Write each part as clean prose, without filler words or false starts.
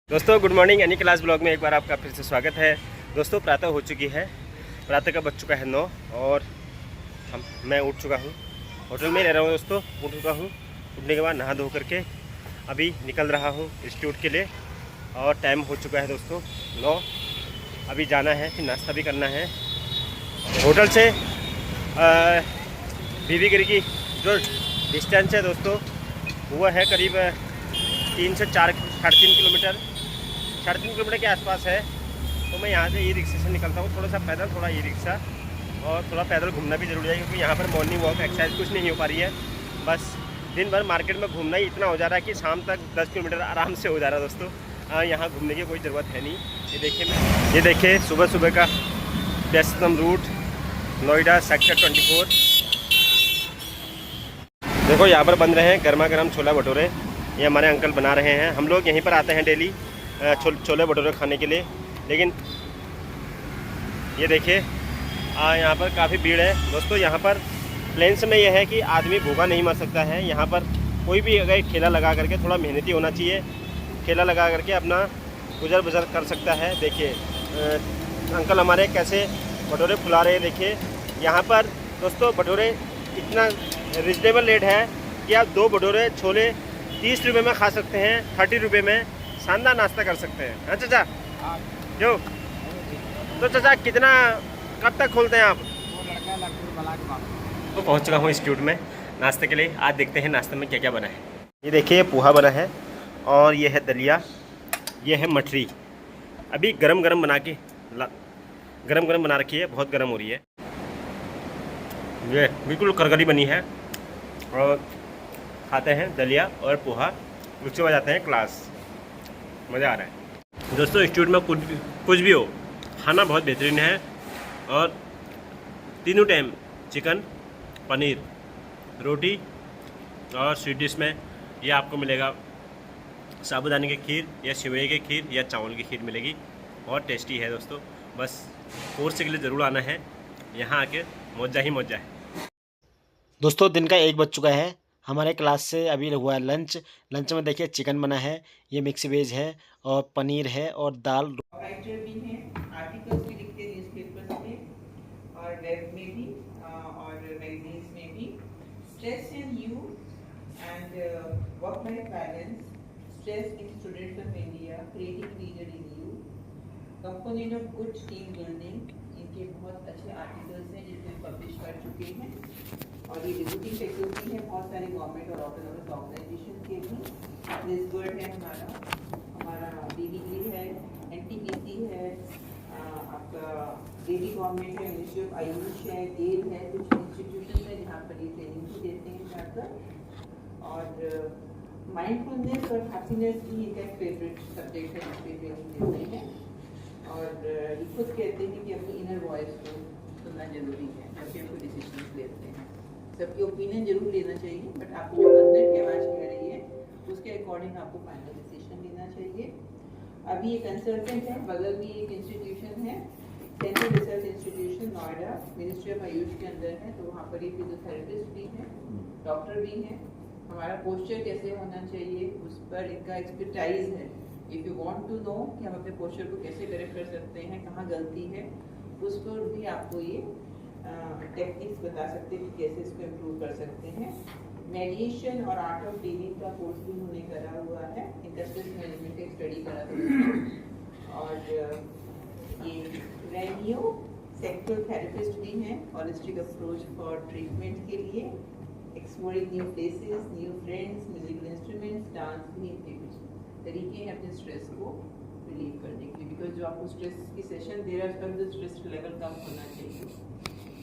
दोस्तों good morning यानी class blog में एक बार आपका फिर से स्वागत है। दोस्तों प्रातः हो चुकी है, प्रातः का बज चुका है 9 और मैं उठ चुका हूँ, होटल में रह रहा हूँ। दोस्तों उठ चुका हूँ, उठने के बाद नहा धो करके अभी निकल रहा हूँ इंस्टीट्यूट के लिए और टाइम हो चुका है दोस्तों 9। अभी जाना है, फिर नाश्ता भी करना है। होटल से बीबी गिरी की जो डिस्टेंस है दोस्तों वो है करीब 3 से 4 साढ़े 3 किलोमीटर, 3.5 किलोमीटर के आसपास है। तो मैं यहाँ से ई रिक्शा से निकलता हूँ, थोड़ा सा पैदल, थोड़ा ई रिक्शा और थोड़ा पैदल घूमना भी जरूरी है क्योंकि यहाँ पर मॉर्निंग वॉक एक्सरसाइज कुछ नहीं हो पा रही है। बस दिन भर मार्केट में घूमना ही इतना हो जा रहा है कि शाम तक 10 किलोमीटर आराम से हो जा रहा है दोस्तों। यहाँ घूमने की कोई ज़रूरत है नहीं। ये देखिए सुबह सुबह का व्यस्ततम रूट नोएडा सेक्टर 24। देखो यहाँ पर बन रहे हैं गर्मा गर्म छोला भटूरे, ये हमारे अंकल बना रहे हैं। हम लोग यहीं पर आते हैं डेली छोले भटूरे खाने के लिए, लेकिन ये देखिए यहाँ पर काफ़ी भीड़ है दोस्तों। यहाँ पर प्लेन्स में यह है कि आदमी भूखा नहीं मर सकता है। यहाँ पर कोई भी अगर ठेला लगा करके, थोड़ा मेहनती होना चाहिए, ठेला लगा करके अपना गुजर बसर कर सकता है। देखिए अंकल हमारे कैसे भटूरे फुला रहे हैं। देखिए यहाँ पर दोस्तों भटूरे इतना रिजनेबल रेट है कि आप 2 भटूरे छोले 30 रुपये में खा सकते हैं, 30 रुपये में शानदार नाश्ता कर सकते हैं। हाँ चाचा जो तो चाचा कितना कब तक खोलते हैं आप? तो पहुँच चुका हूँ इंस्टीट्यूट में नाश्ते के लिए। आज देखते हैं नाश्ते में क्या क्या बना है। ये देखिए पोहा बना है और ये है दलिया, ये है मठरी। अभी गरम गरम बना रखी है, बहुत गरम हो रही है। ये बिल्कुल करकरी बनी है और खाते हैं दलिया और पोहा, उसके बाद जाते हैं क्लास। मज़ा आ रहा है दोस्तों। इंस्टीट्यूट में कुछ भी हो, खाना बहुत बेहतरीन है और तीनों टाइम चिकन, पनीर, रोटी और स्वीट डिश में ये आपको मिलेगा साबूदाने की खीर या सेवई की खीर या चावल की खीर मिलेगी। बहुत टेस्टी है दोस्तों। बस कोर्स के लिए ज़रूर आना है, यहाँ आके मौजा ही मौजा है। दोस्तों दिन का 1 बज चुका है। हमारे क्लास से अभी हुआ है लंच में देखिए चिकन बना है, ये मिक्स वेज है और पनीर है और दाल। राइटर भी हैं, आर्टिकल्स भी लिखते हैं न्यूज़पेपर्स में और वेब में भी और मैगजीन्स में भी। Stress in you and work life balance, stress in students of India, creating leader in you, component of good team building, इनके बहुत अच्छे आर्टिकल्स हैं जिसमें पब्लिश कर चुके हैं। और ये विजिटिंग फैकल्टी है बहुत सारे गवर्नमेंट और ऑटोनॉमस ऑर्गेनाइजेशन के भी। निस्बर्ड है हमारा बीबीगी है, एनटीपीसी है, आपका दिल्ली गवर्नमेंट है, मिनिस्ट्री ऑफ आयुष है, गेल है, कुछ इंस्टीट्यूशन है जहाँ पर ये ट्रेनिंग भी देते हैं जाकर। और माइंडफुलनेस और हैप्पीनेस भी इनका फेवरेट सब्जेक्ट है जिसपे ट्रेनिंग देते हैं। और ये खुद कहते हैं कि अपनी इनर वॉइस को सुनना जरूरी है जब भी कोई डिसीजन लेते हैं। सबकी ओपिनियन जरूर लेना चाहिए, बट आपकी जो अंदर की आवाज़ कह रही है उसके अकॉर्डिंग आपको फाइनल डिसीजन लेना चाहिए। अभी ये कंसल्टेंट है, बगल में एक इंस्टीट्यूशन है central research institution Noida, ministry of Ayush के अंदर है। तो वहाँ पर ये फिजियोथेरेपिस्ट भी हैं, डॉक्टर भी हैं। हमारा पोस्चर कैसे होना चाहिए उस पर इनका एक्सपर्टाइज है। If you want to know कि हम अपने पोस्चर को कैसे करेक्ट कर सकते हैं, कहाँ गलती है, उस पर भी आपको ये टेक्निक्स बता सकते हैं कि कैसे इसको इम्प्रूव कर सकते हैं। मेडिएशन और आर्ट ऑफ डीलिंग का कोर्स भी उन्होंने करा हुआ है, इंडस्ट्रियल मैनेजमेंट का स्टडी करा था। और ये रेनियो सेक्टोरल थेरेपिस्ट भी हैं, हॉलिस्टिक अप्रोच फॉर ट्रीटमेंट के लिए, exploring new places, new friends, musical instruments, dance भी इनके कुछ तरीके हैं अपने स्ट्रेस को रिलीव करने के लिए। बिकॉज जो आपको स्ट्रेस की सेशन दे रहा है उसका भी स्ट्रेस लेवल कम होना चाहिए।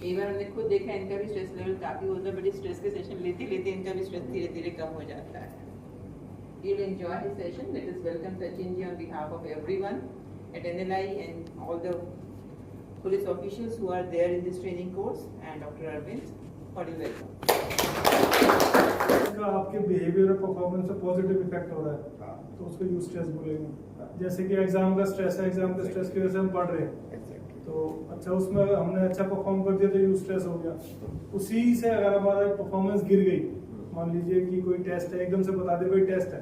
एक बार हमने खुद देखा इनका भी स्ट्रेस लेवल काफ़ी होता है, बट स्ट्रेस के सेशन लेते लेते इनका भी स्ट्रेस धीरे धीरे कम हो जाता है। You will enjoy his session. Let us welcome Sachin ji on behalf of everyone at NLI and all the police officials who are there in this training course, and Dr. Arvind, hearty welcome. इसका आपके behaviour और performance पे positive effect हो रहा है तो उसको use stress बोलेंगे। जैसे कि एग्जाम का स्ट्रेस है, एग्जाम के स्ट्रेस की वजह से हम पढ़ रहे हैं तो अच्छा उसमें हमने अच्छा परफॉर्म कर दिया तो यूज स्ट्रेस हो गया। उसी से अगर हमारा परफॉर्मेंस गिर गई, मान लीजिए कि कोई टेस्ट है, एकदम से बता दे कोई टेस्ट है,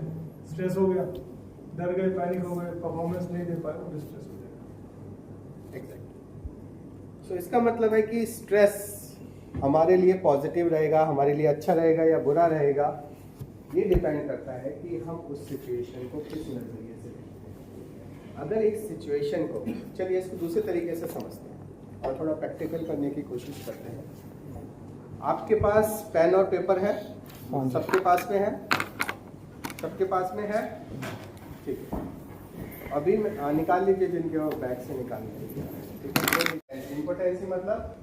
स्ट्रेस हो गया, डर गए, पैनिक हो गए, परफॉर्मेंस नहीं दे पाए, वो डिस्ट्रेस हो जाएगा। एग्जैक्टली। सो इसका मतलब है कि स्ट्रेस हमारे लिए पॉजिटिव रहेगा, हमारे लिए अच्छा रहेगा या बुरा रहेगा, ये डिपेंड करता है कि हम उस सिचुएशन को किस नज़रिए से देखते हैं। अगर एक सिचुएशन को, चलिए इसको दूसरे तरीके से समझते हैं और थोड़ा प्रैक्टिकल करने की कोशिश करते हैं। आपके पास पेन और पेपर है, सबके पास में है, सबके पास में है, ठीक है। अभी निकाल लीजिए, जिनके बैग से निकाल लीजिए, ठीक है। इम्पोर्टेंसी मतलब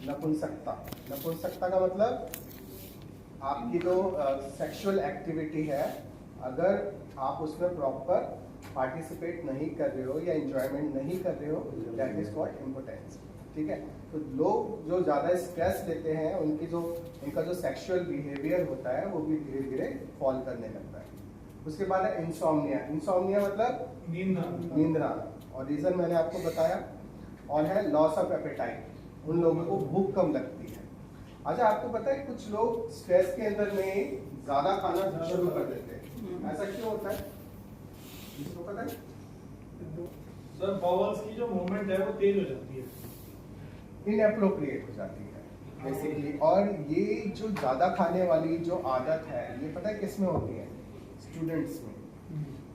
नपुंसकता। नपुंसकता का मतलब आपकी जो सेक्सुअल एक्टिविटी है, अगर आप उसमें प्रॉपर पार्टिसिपेट नहीं कर रहे हो या एंजॉयमेंट नहीं कर रहे हो, दैट इज कॉल्ड इम्पोर्टेंस, ठीक है। तो लोग जो ज़्यादा स्ट्रेस लेते हैं, उनका जो सेक्सुअल बिहेवियर होता है वो भी धीरे धीरे फॉल करने लगता है। उसके बाद है इंसोम्निया। इंसोम्निया मतलब नींद ना आना, और रीज़न मैंने आपको बताया। और है लॉस ऑफ एपेटाइट, उन लोगों को भूख कम लगती है। अच्छा, आपको पता है कुछ लोग स्ट्रेस के अंदर में ज़्यादा खाना शुरू कर देते हैं, ऐसा क्यों होता है? इसको पता है? सर बाउल्स की जो मूवमेंट है वो तेज हो जाती है, इनएप्रोप्रिएट हो जाती है बेसिकली। और ये जो ज़्यादा खाने वाली जो आदत है, ये पता है किस में होती है? स्टूडेंट्स में।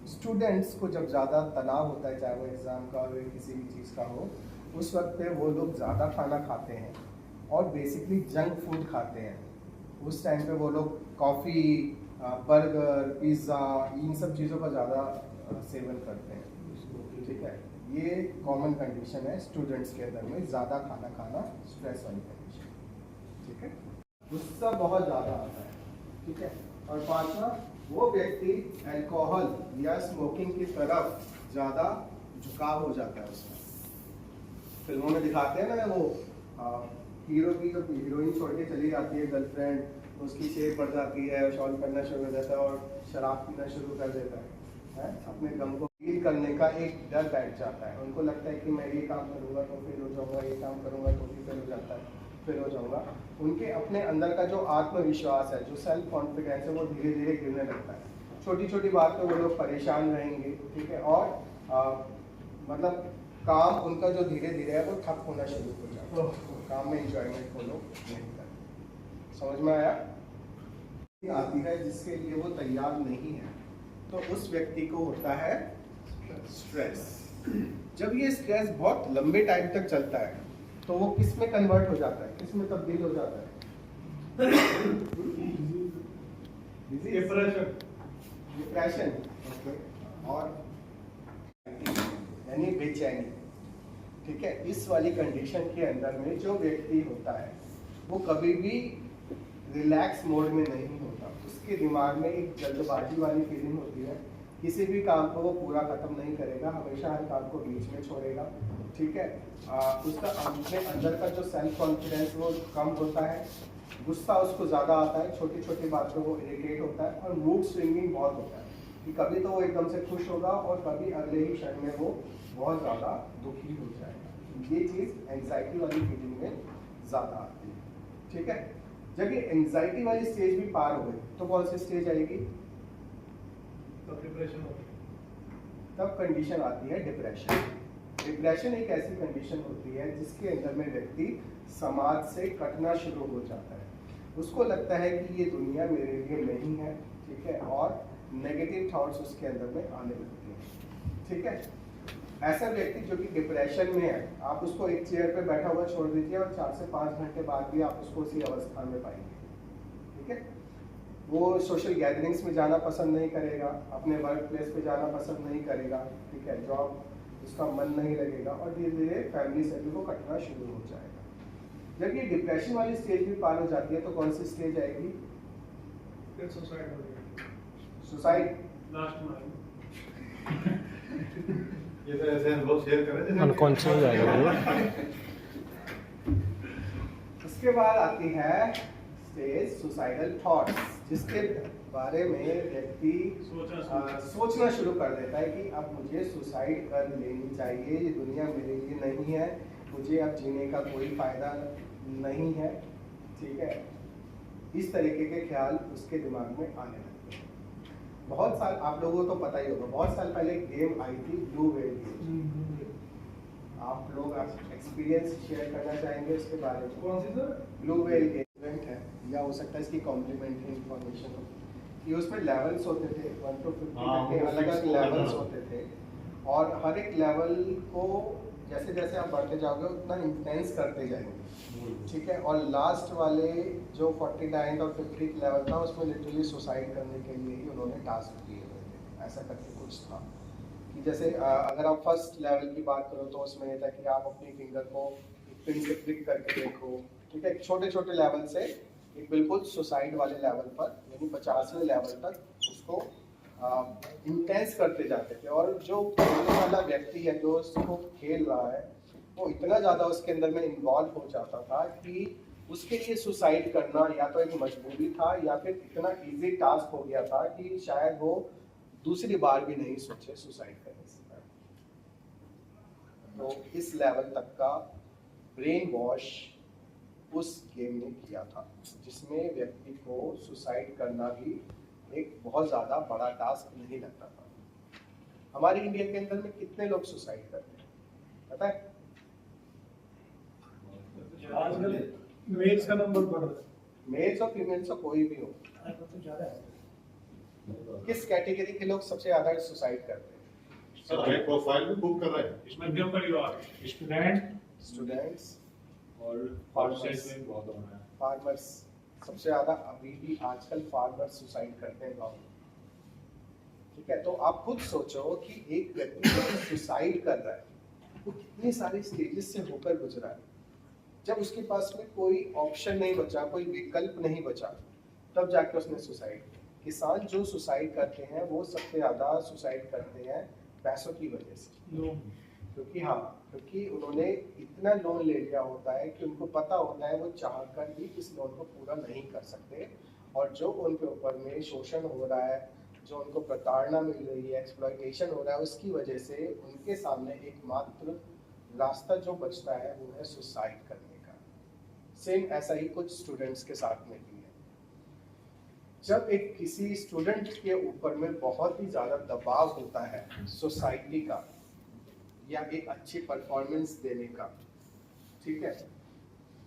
स्टूडेंट्स को जब ज़्यादा तनाव होता है, चाहे वो एग्ज़ाम का हो या किसी भी चीज़ का हो, उस वक्त पे वो लोग ज़्यादा खाना खाते हैं और बेसिकली जंक फूड खाते हैं। उस टाइम पे वो लोग कॉफ़ी, बर्गर, पिज़्ज़ा, इन सब चीज़ों का ज़्यादा सेवन करते हैं, ठीक है। ये कॉमन कंडीशन है स्टूडेंट्स के अंदर में, ज़्यादा खाना खाना स्ट्रेस वाली कंडीशन, ठीक है। गुस्सा बहुत ज़्यादा आता है, ठीक है। और पांचवा, वो व्यक्ति अल्कोहल या स्मोकिंग की तरफ ज़्यादा झुकाव हो जाता है उसका। फिल्मों में दिखाते हैं ना, वो हीरो की जो हीरोइन छोड़ के चली जाती है गर्लफ्रेंड, उसकी शेप बढ़ जाती है, शॉल करना शुरू हो जाता है और शराब पीना शुरू कर देता है। अपने गम को फील करने का एक डर बैठ जाता है। उनको लगता है कि मैं ये काम करूँगा तो फिर हो जाऊँगा, ये काम करूँगा तो फिर हो जाता है, फिर हो जाऊँगा। उनके अपने अंदर का जो आत्मविश्वास है, जो सेल्फ कॉन्फिडेंस है, वो धीरे धीरे गिरने लगता है। छोटी छोटी बात पे वो लोग परेशान रहेंगे, ठीक है। और मतलब काम उनका जो धीरे धीरे है वो ठप होना शुरू हो जाता है, काम में एंजॉयमेंट वो लोग नहीं करते। समझ में आया? आती है जिसके लिए वो तैयार नहीं है, तो उस व्यक्ति को होता है स्ट्रेस। जब ये स्ट्रेस बहुत लंबे टाइम तक चलता है तो वो किस में कन्वर्ट हो जाता है, किस में तब्दील हो जाता है? डिप्रेशन, और यानी बेचैनी, ठीक है। इस वाली कंडीशन के अंदर में जो व्यक्ति होता है वो कभी भी रिलैक्स मोड में नहीं होता। उसके दिमाग में एक जल्दबाजी वाली फीलिंग होती है, किसी भी काम को वो पूरा खत्म नहीं करेगा, हमेशा हर काम को बीच में छोड़ेगा, ठीक है। उसका अपने अंदर का जो सेल्फ कॉन्फिडेंस वो कम होता है, गुस्सा उसको ज़्यादा आता है, छोटी छोटी बात पे वो इरिटेट होता है, और मूड स्विंगिंग बहुत होता है कि कभी तो वो एकदम से खुश होगा और कभी अगले ही क्षण में वो बहुत ज़्यादा दुखी हो जाएगा। ये चीज़ एंग्जाइटी वाली फीलिंग में ज़्यादा आती है, ठीक है। जब ये एंग्जाइटी वाली स्टेज भी पार हो गई तो कौन सी स्टेज आएगी? तब डिप्रेशन होती है, तब कंडीशन आती है डिप्रेशन। डिप्रेशन एक ऐसी कंडीशन होती है जिसके अंदर में व्यक्ति समाज से कटना शुरू हो जाता है। उसको लगता है कि ये दुनिया मेरे लिए नहीं है, ठीक है, और नेगेटिव थॉट्स उसके अंदर में आने लगते हैं, ठीक है। ऐसा व्यक्ति जो कि डिप्रेशन में है, आप उसको एक चेयर पे बैठा हुआ छोड़ दीजिए और 4 से 5 घंटे बाद भी आप उसको उसी अवस्था में पाएंगे, ठीक है। वो सोशल गैदरिंग्स में जाना पसंद नहीं करेगा, अपने वर्क प्लेस पे जाना पसंद नहीं करेगा, ठीक है, जॉब उसका मन नहीं लगेगा, और धीरे धीरे फैमिली से भी वो कटना शुरू हो जाएगा। जब ये डिप्रेशन वाली स्टेज भी पार हो जाती है तो कौन सी स्टेज आएगी? फिर सुसाइड हो जाएगी। सुसाइड लास्ट में ये तो ऐसे अनुभव शेयर कर रहे थे, अनकॉन्शियस हो जाएगा। उसके बाद आती है स्टेज सुसाइडल थॉट्स, जिसके बारे में व्यक्ति सोचना शुरू कर देता है कि अब मुझे सुसाइड कर लेनी चाहिए, ये दुनिया मेरे लिए नहीं है, मुझे अब जीने का कोई फायदा नहीं है, ठीक है। इस तरीके के ख्याल उसके दिमाग में आने लगते हैं। बहुत साल, आप लोगों को तो पता ही होगा, बहुत साल पहले एक गेम आई थी ब्लू वेल गेम। आप लोग एक्सपीरियंस शेयर करना चाहेंगे उसके बारे में? कौन सी सर? ब्लू वेल इवेंट है, या हो सकता है इसकी कॉम्प्लीमेंट्री इंफॉर्मेशन हो कि उसमें लेवल्स होते थे 1 to 50 हाँ, तक के वो अलग अलग fixed लेवल्स होता होते थे, और हर एक लेवल को जैसे जैसे आप बढ़ते जाओगे उतना इंटेंस करते जाएंगे, ठीक है। और लास्ट वाले जो 49 और 50 लेवल था उसमें लिटरली सुसाइड करने के लिए ही उन्होंने टास्क दिए हुए थे, ऐसा करके कुछ था कि जैसे अगर आप फर्स्ट लेवल की बात करो तो उसमें ये था कि आप अपनी फिंगर को पिन से क्लिक करके देखो, ठीक है। छोटे छोटे लेवल से एक बिल्कुल सुसाइड वाले लेवल पर, यानी 50वें लेवल तक उसको इंटेंस करते जाते थे। और जो खेलने वाला व्यक्ति है, जो उसको खेल रहा है, वो इतना ज़्यादा उसके अंदर में इन्वॉल्व हो जाता था कि उसके लिए सुसाइड करना या तो एक मजबूरी था या फिर इतना इजी टास्क हो गया था कि शायद वो दूसरी बार भी नहीं सोचे सुसाइड करने से पहले। तो इस लेवल तक का ब्रेन वॉश उस गेम ने किया था, जिसमें व्यक्ति को सुसाइड करना भी एक बहुत ज़्यादा बड़ा टास्क नहीं लगता था। हमारे इंडिया के अंदर में कितने लोग सुसाइड करते हैं पता है? आजकल मेल्स का नंबर बढ़ रहा है। मेल्स और फीमेल्स कोई भी हो, किस कैटेगरी के लोग सबसे ज़्यादा सुसाइड करते हैं? सर हमें प्रोफाइल भी बुक कर रहे हैं मध्यम परिवार, स्टूडेंट स्टूडेंट्स और Farmers. में बहुत हो रहा है। फार्मर्स सबसे ज़्यादा अभी भी आजकल फार्मर्स सुसाइड करते हैं गाँव में, ठीक है। तो आप खुद सोचो कि एक व्यक्ति जो सुसाइड कर रहा है वो कितने सारे स्टेजेस से होकर गुजरा है। जब उसके पास में कोई ऑप्शन नहीं बचा, कोई विकल्प नहीं बचा, तब जाके उसने सुसाइड किया। किसान जो सुसाइड करते हैं वो सबसे ज़्यादा सुसाइड करते हैं पैसों की वजह से, क्योंकि उन्होंने इतना लोन ले लिया होता है कि उनको पता होता है वो चाहकर भी इस लोन को पूरा नहीं कर सकते, और जो उनके ऊपर में शोषण हो रहा है, जो उनको प्रताड़ना मिल रही है, एक्सप्लॉयटेशन हो रहा है, उसकी वजह से उनके सामने एकमात्र रास्ता जो बचता है वो है सुसाइड करने का। सेम ऐसा ही कुछ स्टूडेंट्स के साथ में भी है। जब एक किसी स्टूडेंट के ऊपर में बहुत ही ज़्यादा दबाव होता है सोसाइटी का या एक अच्छी परफॉर्मेंस देने का, ठीक है,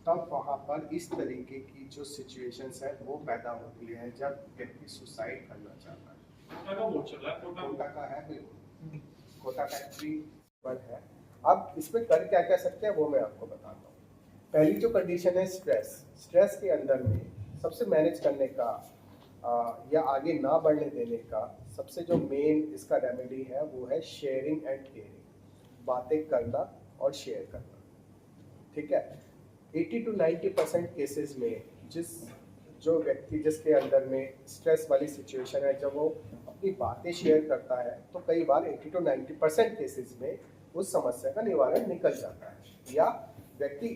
तब वहाँ पर इस तरीके की जो सिचुएशंस है वो पैदा होती है जब व्यक्ति सुसाइड करना चाहता है। कोटा का बोर्ड चल रहा है, कोटा का है, बिल्कुल कोटा का एक्चुअली वर्ड है। अब इसमें कर क्या क्या सकते हैं वो मैं आपको बताता हूँ। पहली जो कंडीशन है स्ट्रेस के अंदर में सबसे मैनेज करने का या आगे ना बढ़ने देने का सबसे जो मेन इसका रेमेडी है वो है शेयरिंग एंड केयरिंग, बातें करना और शेयर करना, ठीक है। 80 to 90% केसेस में जो व्यक्ति जिसके अंदर में स्ट्रेस वाली सिचुएशन है, जब वो अपनी बातें शेयर करता है तो कई बार 80 to 90% केसेस में उस समस्या का निवारण निकल जाता है, या व्यक्ति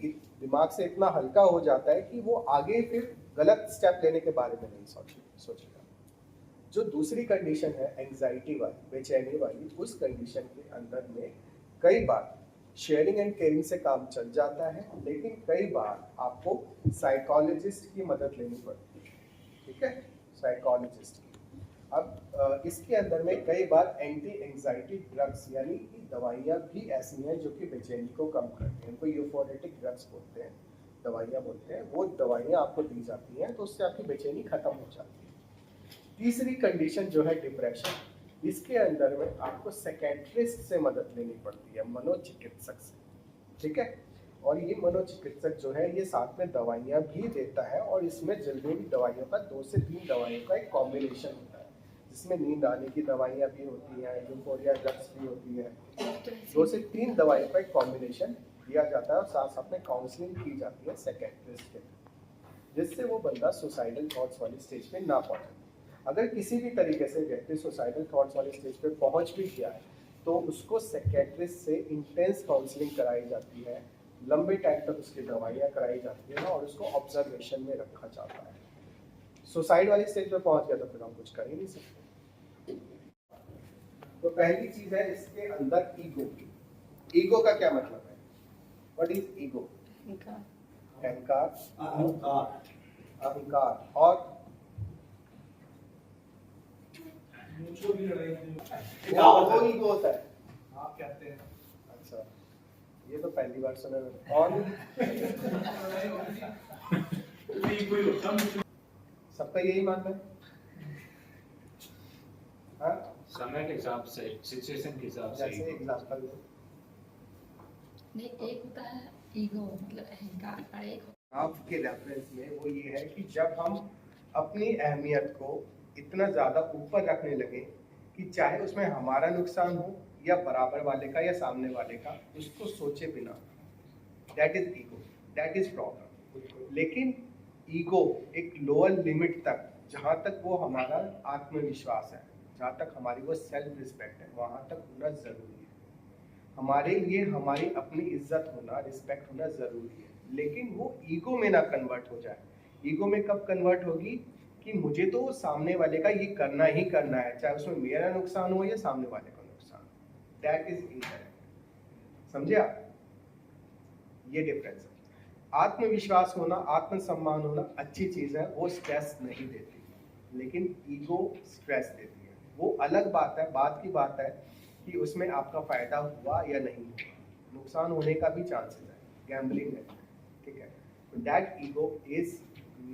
दिमाग से इतना हल्का हो जाता है कि वो आगे फिर गलत स्टेप लेने के बारे में नहीं सोचेगा। जो दूसरी कंडीशन है एंजाइटी वाली, बेचैनी वाली, उस कंडीशन के अंदर में कई बार शेयरिंग एंड केयरिंग से काम चल जाता है, लेकिन कई बार आपको साइकोलॉजिस्ट की मदद लेनी पड़ती है, ठीक है, साइकोलॉजिस्ट की। अब इसके अंदर में कई बार एंटी एंजाइटी ड्रग्स यानी कि दवाइयाँ भी ऐसी हैं जो कि बेचैनी को कम करती हैं, उनको यूफोरेटिक ड्रग्स बोलते हैं, दवाइयाँ बोलते हैं, वो दवाइयाँ आपको दी जाती हैं तो उससे आपकी बेचैनी खत्म हो जाती है। तीसरी कंडीशन जो है डिप्रेशन, इसके अंदर में आपको साइकियाट्रिस्ट से मदद लेनी पड़ती है, मनोचिकित्सक से, ठीक है। और ये मनोचिकित्सक जो है ये साथ में दवाइयाँ भी देता है, और इसमें जल्दी दवाइयों का 2 से 3 दवाइयों का एक कॉम्बिनेशन होता है, जिसमें नींद आने की दवाइयाँ भी होती हैं, यूफोरिया ड्रग्स भी होती है, 2 से 3 दवाइयों का एक कॉम्बिनेशन दिया जाता है, और साथ साथ में काउंसलिंग की जाती है साइकियाट्रिस्ट के, जिससे वो बंदा सुसाइडल थॉट्स वाली स्टेज पे ना पहुँचे। अगर किसी भी तरीके से व्यक्ति सुसाइडल थॉट्स वाली स्टेज पे पहुंच भी गया है तो उसको साइकियाट्रिस्ट से इंटेंस काउंसलिंग कराई जाती है, लंबे टाइम तक उसकी दवाइयाँ कराई जाती है और उसको ऑब्जर्वेशन में रखा जाता है। सुसाइड वाली स्टेज पे पहुंच गया तो फिर हम कुछ कर ही नहीं सकते। तो पहली चीज है इसके अंदर ईगो। ईगो का क्या मतलब है? What is ego? अहंकार, अहंकार और म्यूचुअल की लड़ाई है वो ईगो होता है। आप कहते हैं अच्छा, ये तो पहली बार सुना मैंने। और कोई होता मुझे सबका यही मानना है? हाँ, समय के हिसाब से, सिचुएशन के हिसाब से। जैसे एग्जांपल दो। नहीं, एक होता है ईगो मतलब अहंकार, और एक आपके रेफरेंस में वो ये है कि जब हम अपनी अहमियत को इतना ज़्यादा ऊपर रखने लगे कि चाहे उसमें हमारा नुकसान हो या बराबर वाले का या सामने वाले का, उसको सोचे बिना, that is ego, that is problem. लेकिन ईगो एक लोअर लिमिट तक, जहाँ तक वो हमारा आत्मविश्वास है, जहाँ तक हमारी वो सेल्फ रिस्पेक्ट है, वहाँ तक होना ज़रूरी है। हमारे लिए हमारी अपनी इज्जत होना, रिस्पेक्ट होना ज़रूरी है, लेकिन वो ईगो में ना कन्वर्ट हो जाए। ईगो में कब कन्वर्ट होगी कि मुझे तो सामने वाले का ये करना ही करना है, चाहे उसमें मेरा नुकसान हो या सामने वाले का नुकसान हो। That is incorrect. समझे आप? ये डिफरेंस है। आत्मविश्वास होना, आत्मसम्मान होना अच्छी चीज़ है, वो स्ट्रेस नहीं देती, लेकिन ईगो स्ट्रेस देती है। वो अलग बात है, बात की बात है कि उसमें आपका फायदा हुआ या नहीं हुआ, नुकसान होने का भी चांसेस है, गैम्बलिंग है, ठीक है। तो that ego is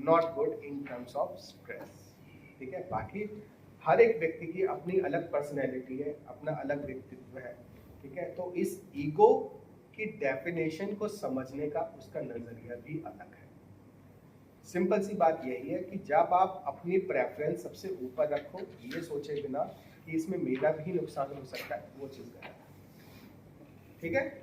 not good in terms of stress, ठीक है। बाकी हर एक व्यक्ति की अपनी अलग पर्सनैलिटी है, अपना अलग व्यक्तित्व है, ठीक है। तो इस ईगो की डेफिनेशन को समझने का उसका नजरिया भी अलग है। सिंपल सी बात यही है कि जब आप अपनी प्रेफरेंस सबसे ऊपर रखो, ये सोचे बिना कि इसमें मेरा भी नुकसान हो सकता है, वो चीज़ गलत है, ठीक है।